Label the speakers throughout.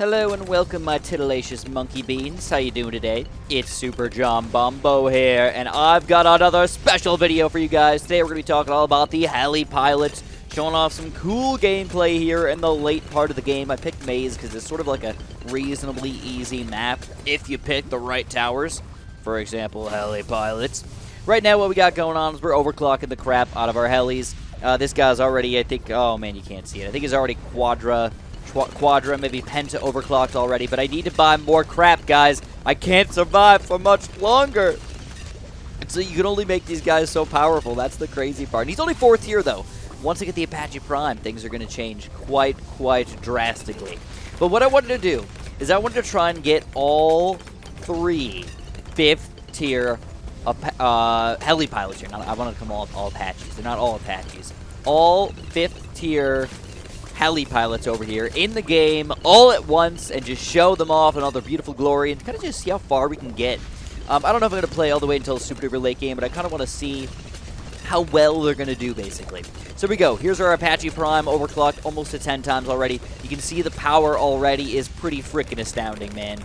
Speaker 1: Hello and welcome, my titillacious monkey beans. How you doing today? It's Super John Bumbo here, and I've got another special video for you guys. Today we're going to be talking all about the Heli pilots, showing off some cool gameplay here in the late part of the game. I picked Maze because it's sort of like a reasonably easy map if you pick the right towers. For example, Heli pilots. Right now what we got going on is we're overclocking the crap out of our Helis. This guy's already, I think, oh man, you can't see it. I think he's already quadra, maybe penta overclocked already, but I need to buy more crap, guys. I can't survive for much longer. And so you can only make these guys so powerful. That's the crazy part. And he's only 4th tier, though. Once I get the Apache Prime, things are going to change quite drastically. But what I wanted to do is I wanted to try and get all 3 5th tier Heli pilots here. Now, I want to come all Apaches. They're not all Apaches. All 5th tier Heli pilots over here in the game all at once and just show them off in all their beautiful glory and kind of just see how far we can get. I don't know if I'm going to play all the way until the super duper late game, but I kind of want to see how well they're going to do, basically. So here we go. Here's our Apache Prime overclocked almost to 10 times already. You can see the power already is pretty freaking astounding, man.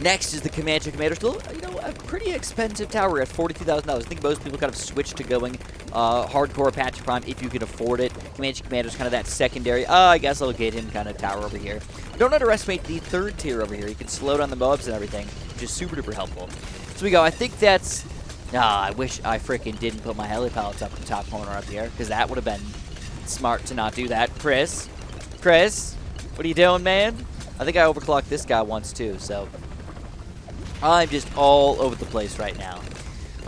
Speaker 1: Next is the Comanche Commander. Still, you know, a pretty expensive tower at $42,000. I think most people kind of switch to going hardcore Apache Prime if you can afford it. Comanche Commander is kind of that secondary. I guess I'll get him kind of tower over here. Don't underestimate the 3rd tier over here. You can slow down the mobs and everything, which is super duper helpful. So we go. I think that's. I wish I freaking didn't put my Heli pilots up in the top corner up here, because that would have been smart to not do that. Chris, what are you doing, man? I think I overclocked this guy once too, so I'm just all over the place right now.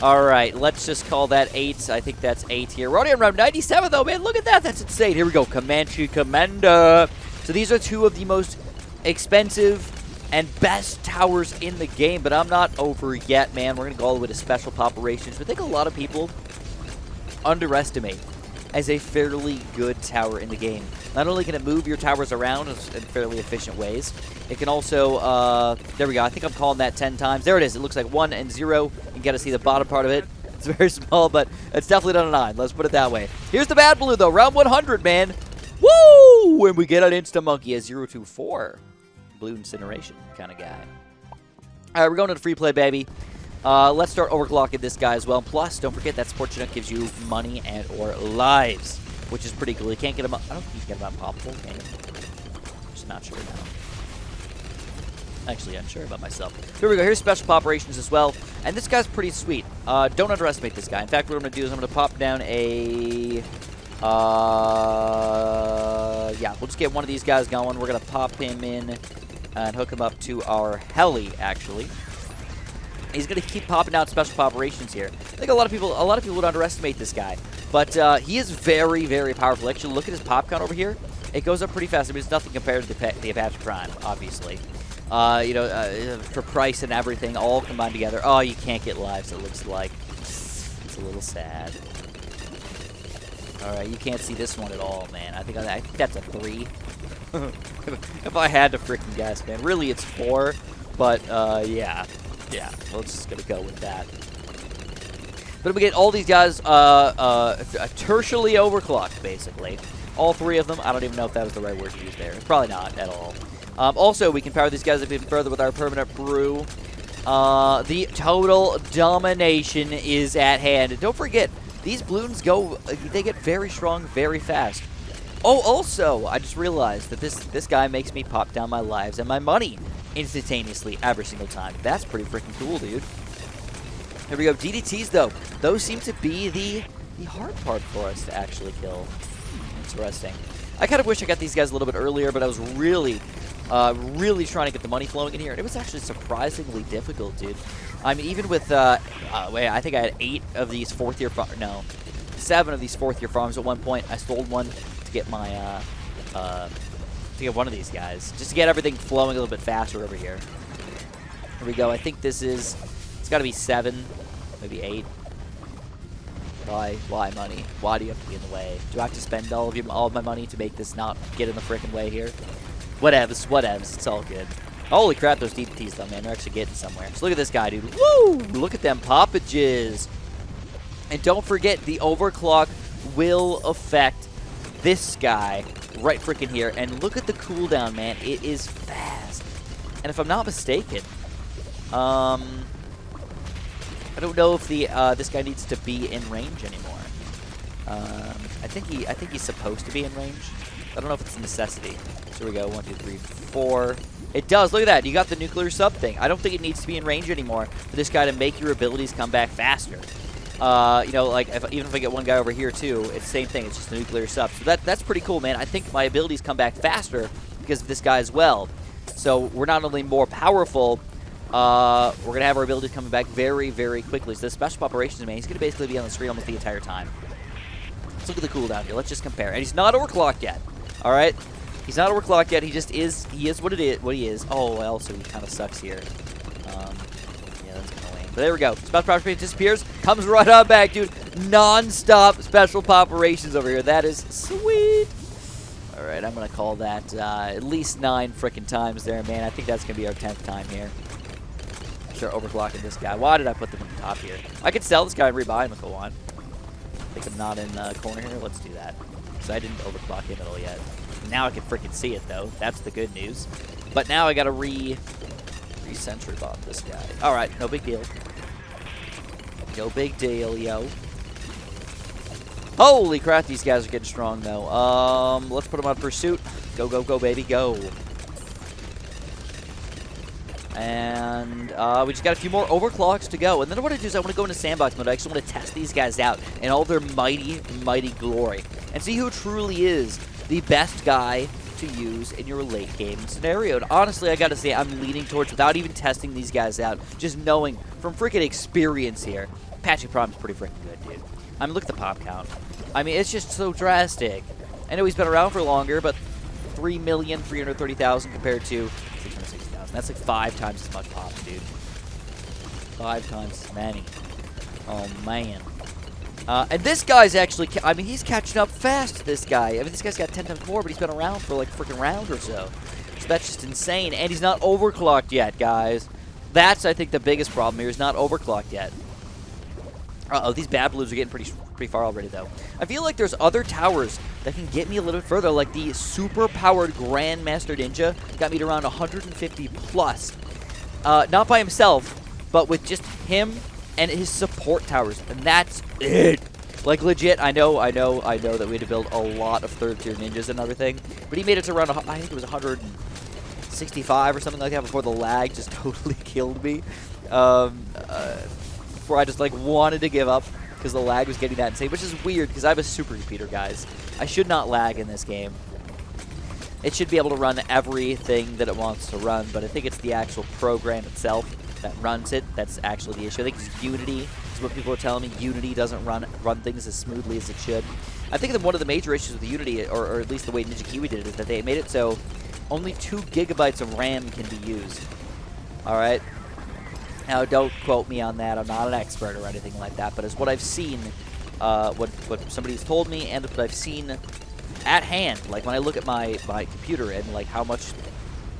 Speaker 1: All right, let's just call that 8. I think that's 8 here. We're already on round 97, though, man. Look at that. That's insane. Here we go. Comanche Commander. So these are 2 of the most expensive and best towers in the game, but I'm not over yet, man. We're going to go all the way to special operations. I think a lot of people underestimate as a fairly good tower in the game. Not only can it move your towers around in fairly efficient ways, it can also, there we go, I think I'm calling that 10 times. There it is. It looks like 1 and 0. You got to see the bottom part of it. It's very small, but it's definitely not a 9. Let's put it that way. Here's the bad blue, though. Round 100, man. Woo! And we get an Insta-Monkey at 024. Blue incineration kind of guy. All right, we're going to the free play, baby. Let's start overclocking this guy as well. Plus, don't forget that Sport Chinook gives you money and or lives, which is pretty cool. You can't get them up. I don't think you can get them unpoppable, can you? I'm just not sure now. Actually unsure about myself. Here we go. Here's special operations as well. And this guy's pretty sweet. Don't underestimate this guy. In fact, what I'm going to do is I'm going to pop down a... yeah, we'll just get one of these guys going. We're going to pop him in and hook him up to our Heli, actually. He's going to keep popping out special operations here. I think a lot of people would underestimate this guy, but he is very, very powerful. Actually, look at his pop count over here. It goes up pretty fast. I mean, it's nothing compared to the Apache Prime, obviously. You know, for price and everything, all combined together. Oh, you can't get lives, it looks like. It's a little sad. All right, you can't see this one at all, man. I think that's a 3. If I had to freaking guess, man. Really, it's 4, but yeah. Yeah, we're just going to go with that. But we get all these guys tertially overclocked, basically. All 3 of them. I don't even know if that was the right word to use there. Probably not at all. Also, we can power these guys up even further with our permanent brew. The total domination is at hand. And don't forget, these balloons they get very strong very fast. Oh, also, I just realized that this guy makes me pop down my lives and my money instantaneously every single time. That's pretty freaking cool, dude. Here we go. DDTs, though. Those seem to be the hard part for us to actually kill. Interesting. I kind of wish I got these guys a little bit earlier, but I was really trying to get the money flowing in here, and it was actually surprisingly difficult, dude. I mean, even with, wait, I think I had 8 of these 4th year farms. No, 7 of these 4th year farms at one point. I stole one to get my, to get one of these guys, just to get everything flowing a little bit faster over here. Here we go. I think this is, it's got to be 7, maybe 8. Why money? Why do you have to be in the way? Do I have to spend all of my money to make this not get in the freaking way here? Whatevs. It's all good. Holy crap, those DDTs though, man. They're actually getting somewhere. So look at this guy, dude. Woo! Look at them poppages. And don't forget, the overclock will affect this guy right freaking here. And look at the cooldown, man. It is fast. And if I'm not mistaken, I don't know if this guy needs to be in range anymore. I think he's supposed to be in range. I don't know if it's a necessity. So here we go. 1, 2, 3, 4. It does. Look at that. You got the nuclear sub thing. I don't think it needs to be in range anymore for this guy to make your abilities come back faster. You know, like even if I get one guy over here too, it's the same thing. It's just a nuclear sub. So that's pretty cool, man. I think my abilities come back faster because of this guy as well. So we're not only more powerful, we're going to have our abilities coming back very, very quickly. So the special operations, man, he's going to basically be on the screen almost the entire time. Let's look at the cooldown here. Let's just compare. And he's not overclocked yet. All right? He's not overclocked yet. He just is. He is what he is. Oh, well, so he kind of sucks here. Yeah, that's kind of lame. But there we go. Special operations disappears. Comes right on back, dude. Non-stop special operations over here. That is sweet. All right, I'm going to call that at least 9 freaking times there, man. I think that's going to be our 10th time here. Start overclocking this guy. Why did I put them on the top here? I could sell this guy and rebuy him if I want. I think I'm not in the corner here. Let's do that. So I didn't overclock him at all yet. Now I can freaking see it, though. That's the good news. But now I got to re-sentry bomb this guy. All right, no big deal. No big deal, yo. Holy crap, these guys are getting strong, though. Let's put them on pursuit. Go, go, go, baby, go. And we just got a few more overclocks to go. And then what I do is I want to go into sandbox mode. I actually want to test these guys out in all their mighty, mighty glory. And see who truly is the best guy to use in your late game scenario. And honestly, I got to say, I'm leaning towards, without even testing these guys out, just knowing from freaking experience here, Apache Prime is pretty freaking good, dude. I mean, look at the pop count. I mean, it's just so drastic. I know he's been around for longer, but 3,330,000 compared to 660,000. That's like 5 times as much pops, dude. 5 times as many. Oh, man. And this guy's actually, I mean, he's catching up fast, this guy. I mean, this guy's got 10 times more, but he's been around for like a freaking round or so. So that's just insane. And he's not overclocked yet, guys. That's, I think, the biggest problem here. He's not overclocked yet. Uh-oh, these bad blues are getting pretty far already, though. I feel like there's other towers that can get me a little bit further, like the super-powered Grandmaster Ninja got me to around 150 plus. Not by himself, but with just him and his support towers, and that's it. Like, legit, I know that we had to build a lot of third-tier ninjas and everything, but he made it to around, I think it was 165 or something like that before the lag just totally killed me. Before I just, like, wanted to give up because the lag was getting that insane, which is weird because I have a super repeater, guys. I should not lag in this game. It should be able to run everything that it wants to run, but I think it's the actual program itself that runs it that's actually the issue. I think it's Unity. That's what people are telling me. Unity doesn't run things as smoothly as it should. I think that one of the major issues with Unity, or at least the way Ninja Kiwi did it, is that they made it so only 2 gigabytes of RAM can be used. All right? Now, don't quote me on that. I'm not an expert or anything like that, but as what I've seen, what somebody's told me and what I've seen at hand, like when I look at my computer and like how much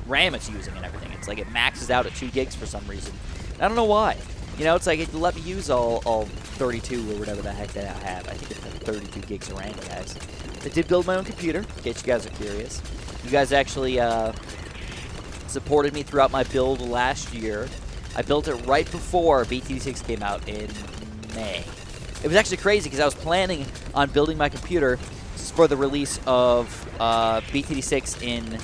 Speaker 1: RAM it's using and everything, it's like it maxes out at 2 gigs for some reason. I don't know why. You know, it's like it let me use all 32 or whatever the heck that I have. I think it's like 32 gigs of RAM, guys. I did build my own computer, in case you guys are curious. You guys actually supported me throughout my build last year. I built it right before BTD6 came out in May. It was actually crazy because I was planning on building my computer for the release of BTD6 in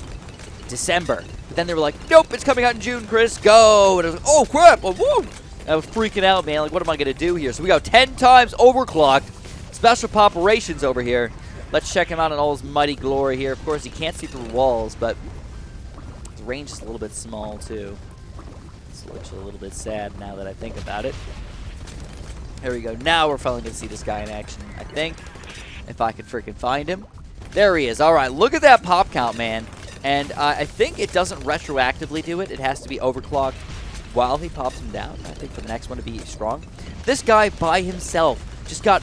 Speaker 1: December. But then they were like, nope, it's coming out in June, Chris, go! And I was like, oh, crap, oh, woo! And I was freaking out, man, like, what am I going to do here? So we got 10 times overclocked. Special operations over here. Let's check him out in all his mighty glory here. Of course, he can't see through walls, but his range is a little bit small, too. Actually a little bit sad now that I think about it. Here we go. Now we're finally going to see this guy in action, I think. If I can freaking find him. There he is. All right, look at that pop count, man. And I think it doesn't retroactively do it. It has to be overclocked while he pops him down. I think for the next one to be strong. This guy by himself just got,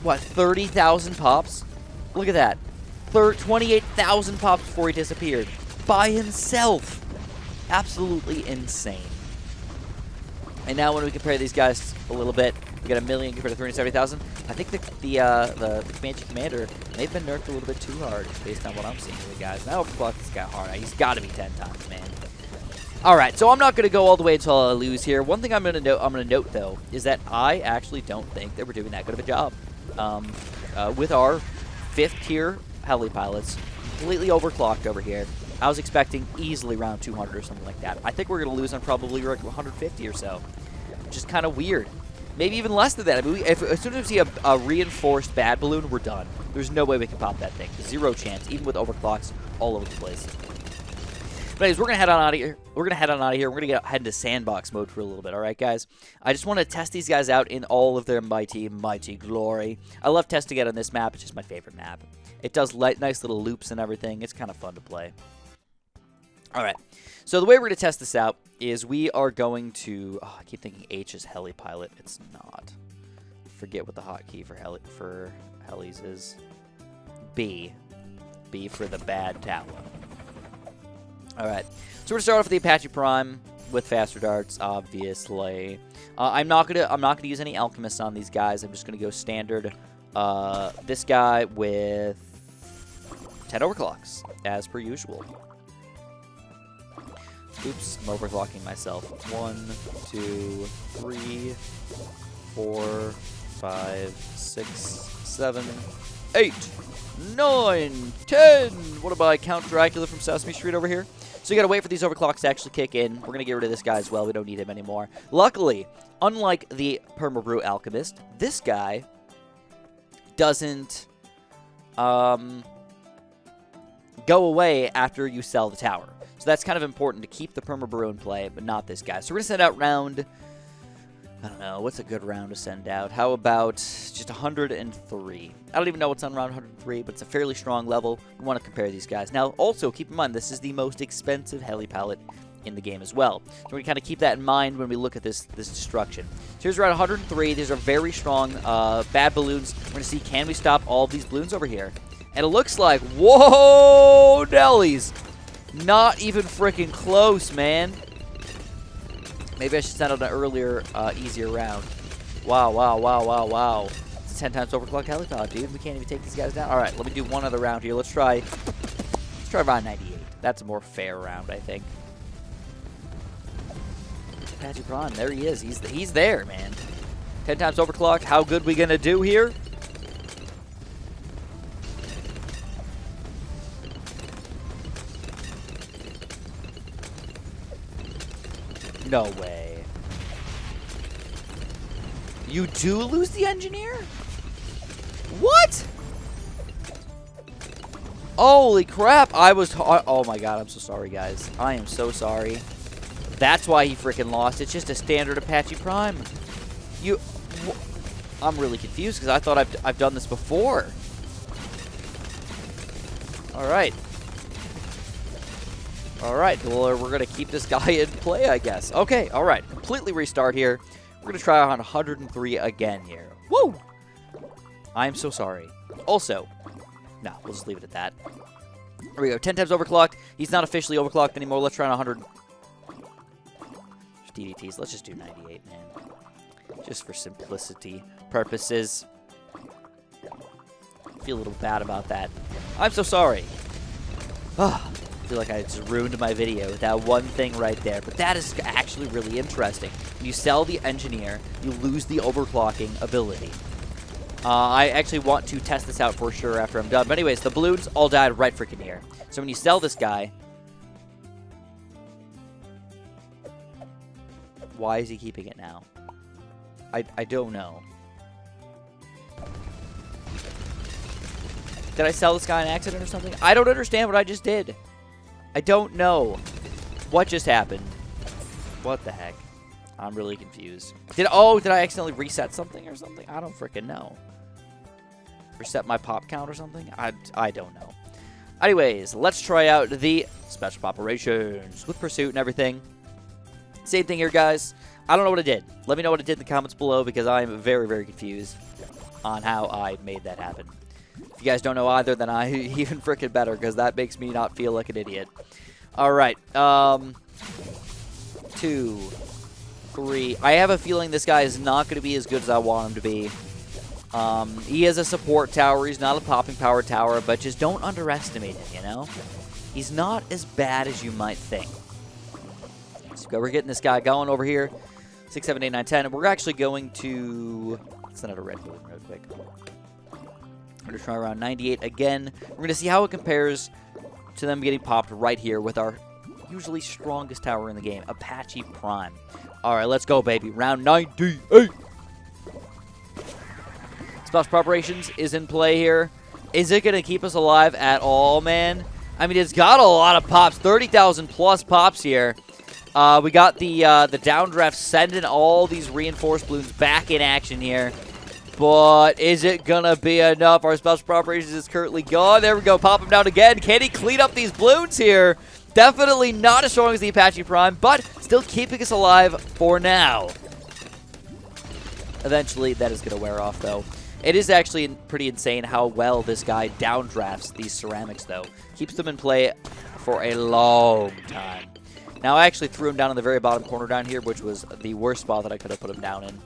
Speaker 1: what, 30,000 pops? Look at that. 28,000 pops before he disappeared. By himself. Absolutely insane. And now when we compare these guys a little bit, We got 1 million compared to 370,000. I think the Comanche Commander may have been nerfed a little bit too hard based on what I'm seeing here, guys. Now overclock this guy hard. He's got to be 10 times, man. All right, so I'm not going to go all the way until I lose here. One thing I'm going to note though is that I actually don't think that we're doing that good of a job with our 5th tier heli pilots completely overclocked over here. I was expecting easily around 200 or something like that. I think we're going to lose on probably like 150 or so, which is kind of weird. Maybe even less than that. I mean, as soon as we see a reinforced bad balloon, we're done. There's no way we can pop that thing. 0 chance, even with overclocks all over the place. But anyways, we're going to head on out of here. We're going to head into sandbox mode for a little bit, all right, guys? I just want to test these guys out in all of their mighty, mighty glory. I love testing it on this map. It's just my favorite map. It does nice little loops and everything. It's kind of fun to play. All right. So the way we're going to test this out is we are going to... Oh, I keep thinking H is heli pilot. It's not. Forget what the hotkey for helis is. B. B for the bad tower. All right, so we're gonna start off with the Apache Prime with faster darts, obviously. I'm not gonna use any alchemists on these guys. I'm just gonna go standard. This guy with 10 overclocks, as per usual. Oops, I'm overclocking myself. 1, 2, 3, 4, 5, 6, 7, 8, 9, 10. What about I Count Dracula from Sesame Street over here? So you gotta wait for these overclocks to actually kick in. We're gonna get rid of this guy as well. We don't need him anymore. Luckily, unlike the Perma-Brew Alchemist, this guy doesn't go away after you sell the tower. So that's kind of important to keep the Perma-Brew in play, but not this guy. So we're gonna send out round... I don't know, what's a good round to send out? How about just 103? I don't even know what's on round 103, but it's a fairly strong level. We want to compare these guys. Now, also, keep in mind, this is the most expensive heli palette in the game as well. So we're going to kind of keep that in mind when we look at this destruction. So here's round 103. These are very strong bad balloons. We're going to see, can we stop all of these balloons over here? And it looks like, whoa, Nellies! Not even freaking close, man. Maybe I should send out an earlier, easier round. Wow, wow, wow, wow, wow. It's a 10 times overclock helipod, dude. We can't even take these guys down. All right, let me do one other round here. Let's try round 98. That's a more fair round, I think. Apache Prime, there he is. He's there, man. 10 times overclocked. How good we gonna do here? No way. You do lose the engineer? What? Holy crap. Oh my god, I'm so sorry, guys. I am so sorry. That's why he freaking lost. It's just a standard Apache Prime. I'm really confused because I thought I've done this before. All right. All right, well, we're going to keep this guy in play, I guess. Okay, all right. Completely restart here. We're going to try on 103 again here. Woo! I'm so sorry. Also, no, we'll just leave it at that. There we go. 10 times overclocked. He's not officially overclocked anymore. Let's try on 100. DDTs. Let's just do 98, man. Just for simplicity purposes. I feel a little bad about that. I'm so sorry. Ah. I feel like I just ruined my video with that one thing right there. But that is actually really interesting. When you sell the engineer, you lose the overclocking ability. I actually want to test this out for sure after I'm done. But anyways, the balloons all died right freaking here. So when you sell this guy... Why is he keeping it now? I don't know. Did I sell this guy in accident or something? I don't understand what I just did. I don't know. What just happened? What the heck? I'm really confused. Did I accidentally reset something or something? I don't freaking know. Reset my pop count or something? I don't know. Anyways, let's try out the special operations with pursuit and everything. Same thing here, guys. I don't know what it did. Let me know what it did in the comments below because I'm very, very confused on how I made that happen. If you guys don't know either, then I even freaking better because that makes me not feel like an idiot. All right. 2, 3. I have a feeling this guy is not going to be as good as I want him to be. He is a support tower. He's not a popping power tower, but just don't underestimate him, you know? He's not as bad as you might think. So we're getting this guy going over here. 6, 7, 8, 9, 10. And we're actually going to... Let's send out a red balloon real quick. We're going to try around 98 again. We're going to see how it compares to them getting popped right here with our usually strongest tower in the game, Apache Prime. All right, let's go, baby. Round 98. Special Preparations is in play here. Is it going to keep us alive at all, man? I mean, it's got a lot of pops. 30,000 plus pops here. We got the downdraft sending all these reinforced balloons back in action here. But is it going to be enough? Our Special Preparations is currently gone. There we go. Pop him down again. Can he clean up these balloons here? Definitely not as strong as the Apache Prime, but still keeping us alive for now. Eventually, that is going to wear off, though. It is actually pretty insane how well this guy downdrafts these ceramics, though. Keeps them in play for a long time. Now, I actually threw him down in the very bottom corner down here, which was the worst spot that I could have put him down in.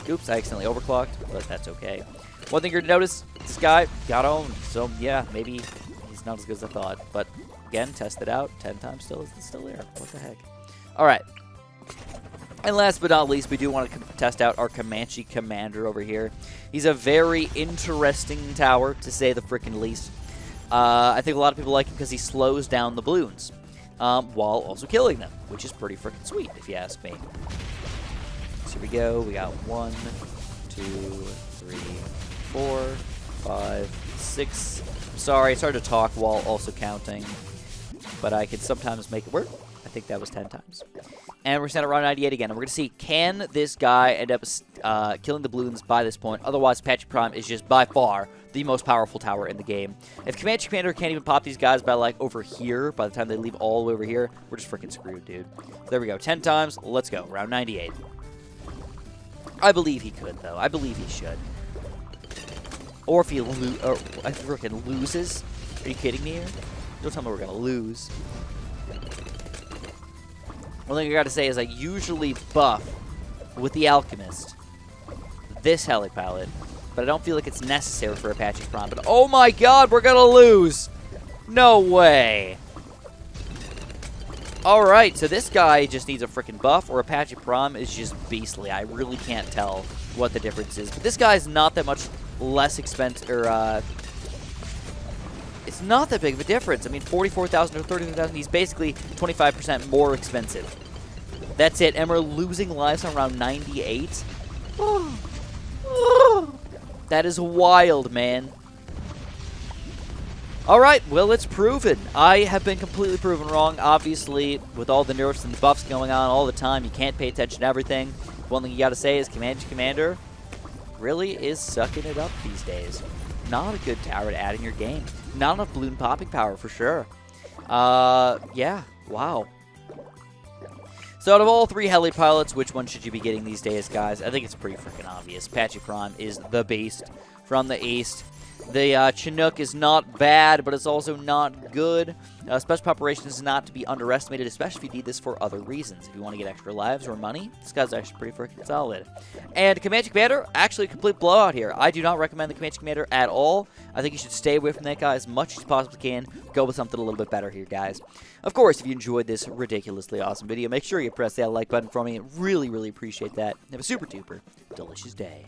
Speaker 1: Oops, I accidentally overclocked, but that's okay. One thing you're going to notice, this guy got owned. So, yeah, maybe he's not as good as I thought. But, again, test it out. 10 times still there. What the heck? All right. And last but not least, we do want to test out our Comanche Commander over here. He's a very interesting tower, to say the freaking least. I think a lot of people like him because he slows down the balloons, while also killing them, which is pretty freaking sweet, if you ask me. So here we go. We got 1, 2, 3, 4, 5, 6. Sorry, it's hard to talk while also counting, but I can sometimes make it work. I think that was 10 times. And we're sent around 98 again. And we're going to see, can this guy end up killing the balloons by this point? Otherwise, Apache Prime is just by far the most powerful tower in the game. If Comanche Commander can't even pop these guys by, like, over here, by the time they leave all the way over here, we're just freaking screwed, dude. So there we go. 10 times. Let's go. Round 98. I believe he could, though. I believe he should. Or if he freaking loses. Are you kidding me here? Don't tell me we're going to lose. One thing I gotta say is I usually buff with the Alchemist this heli pilot, but I don't feel like it's necessary for Apache Prime. But oh my god, we're gonna lose! No way! Alright, so this guy just needs a freaking buff, or Apache Prime is just beastly. I really can't tell what the difference is. But this guy is not that much less expensive, or it's not that big of a difference. I mean, 44,000 or 33,000, he's basically 25% more expensive. That's it, and we're losing lives on around 98. That is wild, man. Alright, well, it's proven. I have been completely proven wrong. Obviously, with all the nerfs and the buffs going on all the time, you can't pay attention to everything. One thing you gotta say is Comanche Commander really is sucking it up these days. Not a good tower to add in your game. Not enough balloon popping power for sure. Yeah, wow. So out of all 3 heli pilots, which one should you be getting these days, guys? I think it's pretty freaking obvious. Apache Prime is the beast from the east. The Chinook is not bad, but it's also not good. Special Preparations is not to be underestimated, especially if you need this for other reasons. If you want to get extra lives or money, this guy's actually pretty freaking solid. And Comanche Commander, actually a complete blowout here. I do not recommend the Comanche Commander at all. I think you should stay away from that guy as much as you possibly can. Go with something a little bit better here, guys. Of course, if you enjoyed this ridiculously awesome video, make sure you press that like button for me. Really, really appreciate that. Have a super duper delicious day.